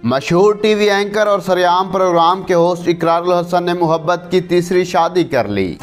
मशहूर TV anchor और सरेआम प्रोग्राम के होस्ट इकरारुल हसन ने मोहब्बत की तीसरी शादी कर ली।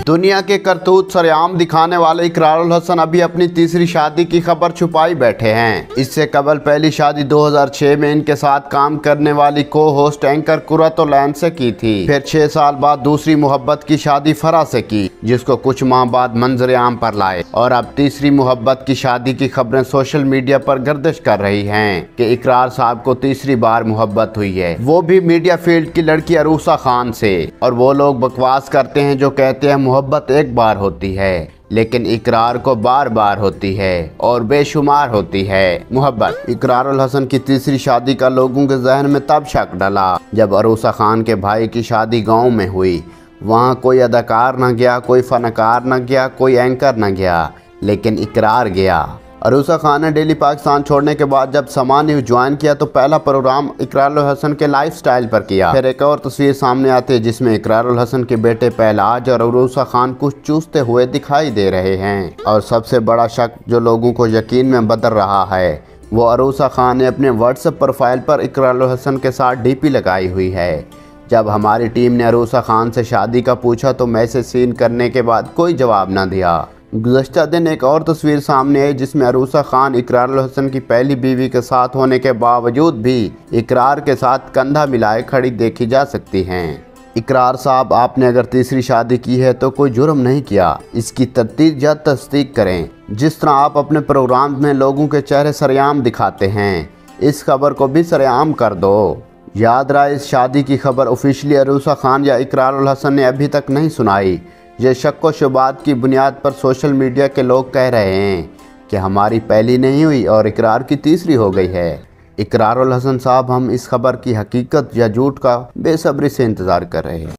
दुनिया के करतूत सरेआम दिखाने वाले इकरारुल हसन अभी अपनी तीसरी शादी की खबर छुपाई बैठे हैं। इससे कबल पहली शादी 2006 में इनके साथ काम करने वाली को होस्ट एंकर कुर्रतुल-ऐन से की थी। फिर 6 साल बाद दूसरी मोहब्बत की शादी फराह से की, जिसको कुछ माह बाद मंजर आम पर लाए। और अब तीसरी मोहब्बत की शादी की खबरें सोशल मीडिया पर गर्दिश कर रही हैं कि इकरार साहब को तीसरी बार मोहब्बत हुई है, वो भी मीडिया फील्ड की लड़की अरूसा खान से। और वो लोग बकवास करते हैं जो कहते हैं मोहब्बत एक बार होती है, लेकिन इकरार को बार बार होती है और बेशुमार होती है मोहब्बत। इकरारुल हसन की तीसरी शादी का लोगों के जहन में तब शक डला जब अरूसा खान के भाई की शादी गांव में हुई। वहां कोई अदाकार न गया, कोई फनकार न गया, कोई एंकर न गया, लेकिन इकरार गया। अरूसा खान ने डेली पाकिस्तान छोड़ने के बाद जब समा न्यूज़ ज्वाइन किया तो पहला प्रोग्राम इकरारुल हसन के लाइफस्टाइल पर किया। फिर एक और तस्वीर सामने आती है जिसमें इकरारुल हसन के बेटे पहलाज और अरूसा खान कुछ चूसते हुए दिखाई दे रहे हैं। और सबसे बड़ा शक जो लोगों को यकीन में बदल रहा है वो अरूसा खान ने अपने व्हाट्सएप प्रोफाइल पर इकरारुल हसन के साथ डीपी लगाई हुई है। जब हमारी टीम ने अरूसा खान से शादी का पूछा तो मैसेज सीन करने के बाद कोई जवाब न दिया। गुज़श्ता दिन एक और तस्वीर सामने आई जिसमें अरूसा खान इकरारुल हसन की पहली बीवी के साथ होने के बावजूद भी इकरार के साथ कंधा मिलाए खड़ी देखी जा सकती हैं। इकरार साहब, आपने अगर तीसरी शादी की है तो कोई जुर्म नहीं किया, इसकी तफ्तीश या तस्दीक करें। जिस तरह आप अपने प्रोग्राम में लोगों के चेहरे सरेआम दिखाते हैं, इस खबर को भी सरेआम कर दो। याद रहा, इस शादी की खबर ऑफिशियली अरूसा खान या इकरारुल हसन ने अभी तक नहीं सुनाई। ये शक व शुबात की बुनियाद पर सोशल मीडिया के लोग कह रहे हैं कि हमारी पहली नहीं हुई और इकरार की तीसरी हो गई है। इकरारुल हसन साहब, हम इस खबर की हकीकत या झूठ का बेसब्री से इंतज़ार कर रहे हैं।